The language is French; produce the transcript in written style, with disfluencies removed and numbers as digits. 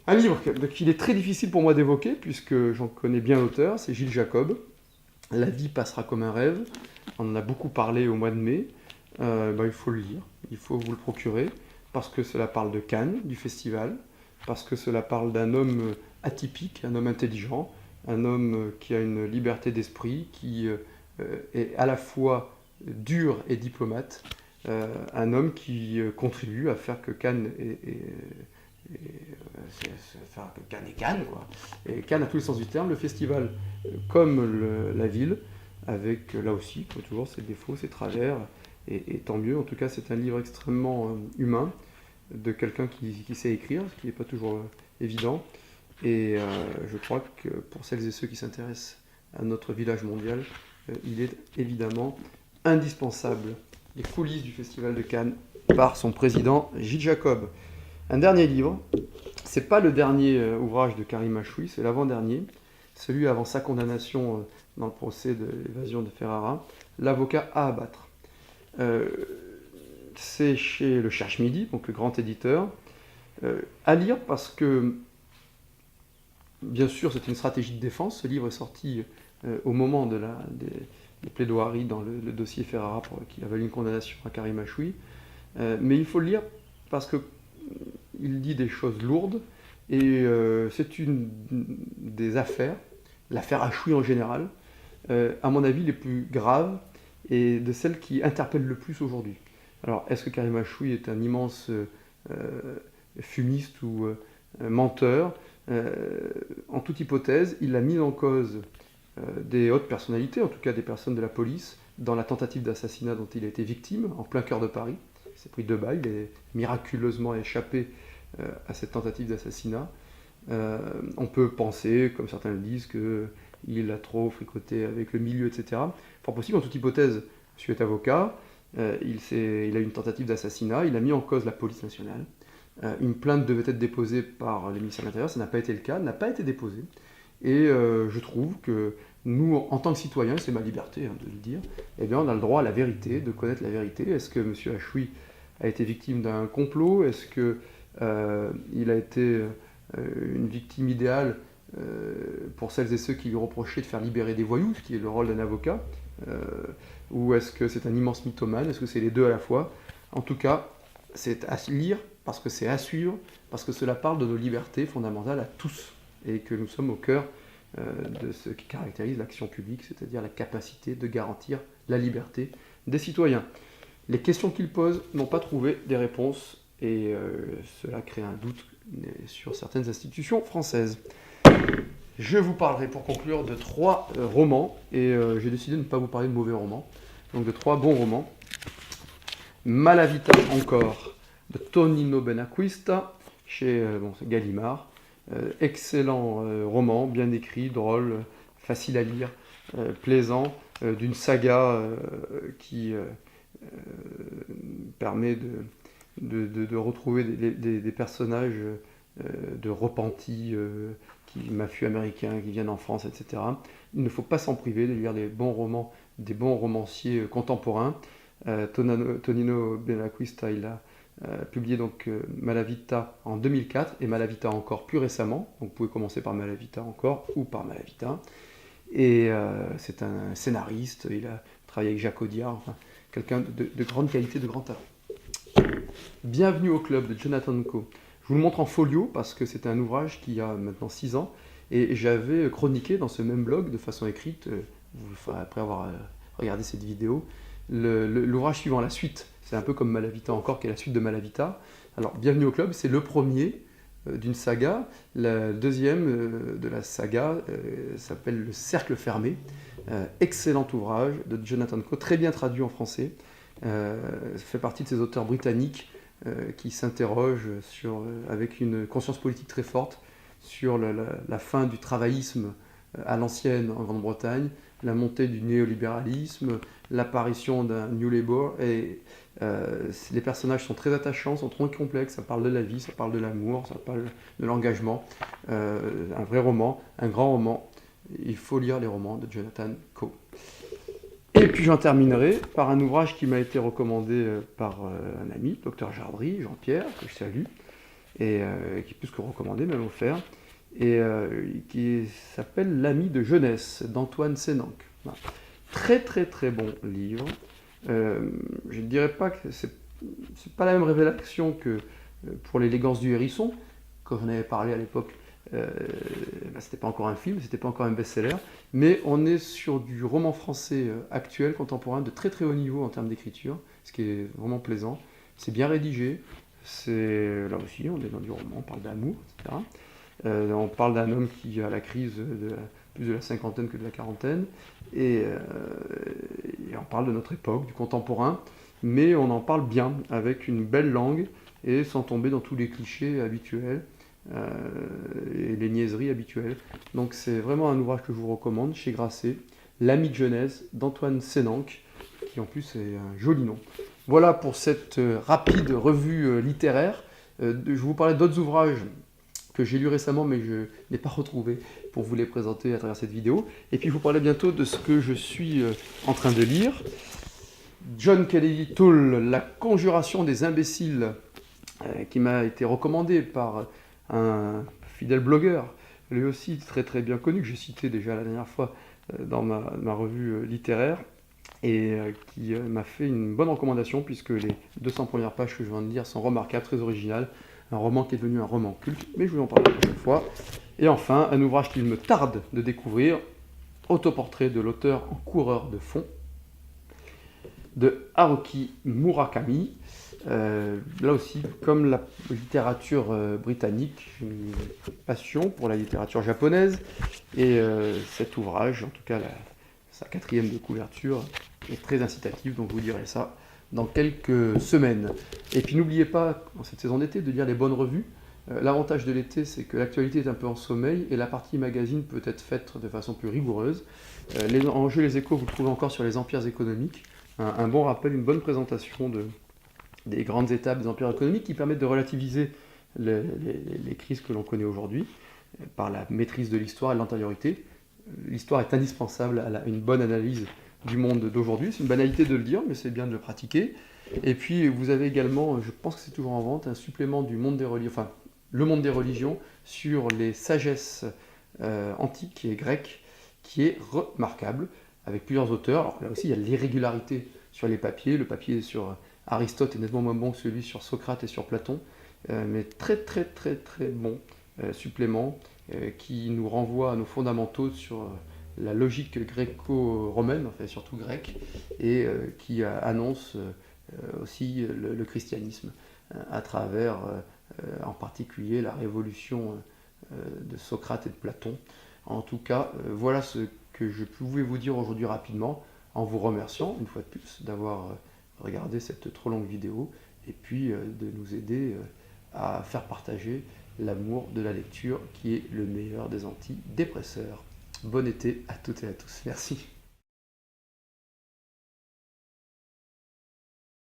Un livre qu'il est très difficile pour moi d'évoquer, puisque j'en connais bien l'auteur, c'est Gilles Jacob. La vie passera comme un rêve. On en a beaucoup parlé au mois de mai. Il faut le lire, il faut vous le procurer, parce que cela parle de Cannes, du festival, parce que cela parle d'un homme atypique, un homme intelligent, un homme qui a une liberté d'esprit, qui est à la fois dur et diplomate, un homme qui contribue à faire que Cannes faire que Cannes est Cannes, quoi. Et Cannes à tous les sens du terme, le festival comme la ville, avec là aussi, comme toujours, ses défauts, ses travers, et tant mieux. En tout cas, c'est un livre extrêmement humain, de quelqu'un qui sait écrire, ce qui n'est pas toujours évident. Et je crois que pour celles et ceux qui s'intéressent à notre village mondial, il est évidemment indispensable. Les coulisses du Festival de Cannes par son président Gilles Jacob. Un dernier livre, c'est pas le dernier ouvrage de Karim Achoui, c'est l'avant-dernier, celui avant sa condamnation dans le procès de l'évasion de Ferrara, L'avocat à abattre. C'est chez le Cherche Midi, donc le grand éditeur, à lire parce que, bien sûr, c'est une stratégie de défense. Ce livre est sorti au moment des plaidoiries dans le dossier Ferrara qui a valu une condamnation à Karim Achoui. Mais il faut le lire parce qu'il dit des choses lourdes et c'est une des affaires, l'affaire Achoui en général, à mon avis les plus graves et de celles qui interpellent le plus aujourd'hui. Alors, est-ce que Karim Achoui est un immense fumiste ou menteur? En toute hypothèse, il a mis en cause des hautes personnalités, en tout cas des personnes de la police, dans la tentative d'assassinat dont il a été victime, en plein cœur de Paris. Il s'est pris 2 balles, il est miraculeusement échappé à cette tentative d'assassinat. On peut penser, comme certains le disent, qu'il a trop fricoté avec le milieu, etc. Fort possible, en toute hypothèse, monsieur est avocat, il a eu une tentative d'assassinat, il a mis en cause la police nationale. Une plainte devait être déposée par le ministère de l'Intérieur, ça n'a pas été le cas, n'a pas été déposée. Et je trouve que nous, en tant que citoyens, c'est ma liberté de le dire, eh bien, on a le droit à la vérité, de connaître la vérité. Est-ce que M. Achoui a été victime d'un complot? Est-ce qu'il a été une victime idéale pour celles et ceux qui lui reprochaient de faire libérer des voyous, ce qui est le rôle d'un avocat? Ou est-ce que c'est un immense mythomane? Est-ce que c'est les deux à la fois? En tout cas, c'est à lire parce que c'est à suivre, parce que cela parle de nos libertés fondamentales à tous, et que nous sommes au cœur de ce qui caractérise l'action publique, c'est-à-dire la capacité de garantir la liberté des citoyens. Les questions qu'il pose n'ont pas trouvé des réponses, et cela crée un doute sur certaines institutions françaises. Je vous parlerai pour conclure de 3 romans, et j'ai décidé de ne pas vous parler de mauvais romans, donc de 3 bons romans. Malavita encore, de Tonino Benacquista, chez Gallimard. Excellent roman, bien écrit, drôle, facile à lire, plaisant, d'une saga qui permet de retrouver des personnages de repentis, mafieux américains qui viennent en France, etc. Il ne faut pas s'en priver de lire des bons romans, des bons romanciers contemporains. Tonino Benacquista, il a publié donc Malavita en 2004 et Malavita encore plus récemment. Donc vous pouvez commencer par Malavita encore ou par Malavita. Et c'est un scénariste, il a travaillé avec Jacques Audiard, enfin, quelqu'un de grande qualité, de grand talent. Bienvenue au club de Jonathan Coe. Je vous le montre en folio parce que c'est un ouvrage qui a maintenant 6 ans et j'avais chroniqué dans ce même blog de façon écrite, après avoir regardé cette vidéo, l'ouvrage suivant, la suite. C'est un peu comme Malavita encore, qui est la suite de Malavita. Alors, Bienvenue au club, c'est le premier d'une saga. La deuxième de la saga s'appelle Le Cercle fermé. Excellent ouvrage de Jonathan Coe, très bien traduit en français. Fait partie de ces auteurs britanniques qui s'interrogent avec une conscience politique très forte sur la fin du travaillisme à l'ancienne en Grande-Bretagne, la montée du néolibéralisme, l'apparition d'un New Labour, et les personnages sont très attachants, sont trop complexes, ça parle de la vie, ça parle de l'amour, ça parle de l'engagement. Un vrai roman, un grand roman. Il faut lire les romans de Jonathan Coe. Et puis j'en terminerai par un ouvrage qui m'a été recommandé par un ami, Dr Jardry, Jean-Pierre, que je salue, et qui est plus que recommandé, même offert, et qui s'appelle L'ami de jeunesse d'Antoine Sénanque. Voilà. Très très très bon livre. Je ne dirais pas que c'est pas la même révélation que pour l'élégance du hérisson, quand j'en avais parlé à l'époque. C'était pas encore un film, c'était pas encore un best-seller, mais on est sur du roman français actuel, contemporain, de très très haut niveau en termes d'écriture, ce qui est vraiment plaisant. C'est bien rédigé, là aussi on est dans du roman, on parle d'amour, etc. On parle d'un homme qui a la crise plus de la cinquantaine que de la quarantaine, et on parle de notre époque, du contemporain, mais on en parle bien, avec une belle langue, et sans tomber dans tous les clichés habituels, et les niaiseries habituelles. Donc c'est vraiment un ouvrage que je vous recommande, chez Grasset, L'ami de jeunesse d'Antoine Sénanque, qui en plus est un joli nom. Voilà pour cette rapide revue littéraire. Je vous parlais d'autres ouvrages que j'ai lus récemment, mais je n'ai pas retrouvé pour vous les présenter à travers cette vidéo. Et puis je vous parlais bientôt de ce que je suis en train de lire. John Kennedy Toole, La conjuration des imbéciles, qui m'a été recommandé par un fidèle blogueur, lui aussi très très bien connu, que j'ai cité déjà la dernière fois dans ma revue littéraire, et qui m'a fait une bonne recommandation, puisque les 200 premières pages que je viens de lire sont remarquables, très originales, un roman qui est devenu un roman culte, mais je vais en parler la prochaine fois. Et enfin, un ouvrage qu'il me tarde de découvrir, Autoportrait de l'auteur en coureur de fond, de Haruki Murakami. Là aussi, comme la littérature britannique, j'ai une passion pour la littérature japonaise, et cet ouvrage, en tout cas sa 4e de couverture, est très incitatif, donc je vous dirai ça dans quelques semaines. Et puis n'oubliez pas, en cette saison d'été, de lire les bonnes revues. L'avantage de l'été, c'est que l'actualité est un peu en sommeil, et la partie magazine peut être faite de façon plus rigoureuse. Les enjeux, les échos, vous le trouvez encore sur les empires économiques. Un bon rappel, une bonne présentation des grandes étapes des empires économiques qui permettent de relativiser les crises que l'on connaît aujourd'hui par la maîtrise de l'histoire et de l'antériorité. L'histoire est indispensable à une bonne analyse du monde d'aujourd'hui. C'est une banalité de le dire, mais c'est bien de le pratiquer. Et puis vous avez également, je pense que c'est toujours en vente, un supplément du monde des religions, enfin le monde des religions, sur les sagesses antiques et grecques, qui est remarquable, avec plusieurs auteurs. Alors là aussi, il y a l'irrégularité sur les papiers. Le papier sur Aristote est nettement moins bon que celui sur Socrate et sur Platon, mais très très très très bon supplément qui nous renvoie à nos fondamentaux sur la logique gréco-romaine, enfin surtout grecque, et qui annonce aussi le christianisme à travers en particulier la révolution de Socrate et de Platon. En tout cas, voilà ce que je pouvais vous dire aujourd'hui rapidement, en vous remerciant une fois de plus d'avoir regardé cette trop longue vidéo, et puis de nous aider à faire partager l'amour de la lecture, qui est le meilleur des antidépresseurs. Bon été à toutes et à tous. Merci.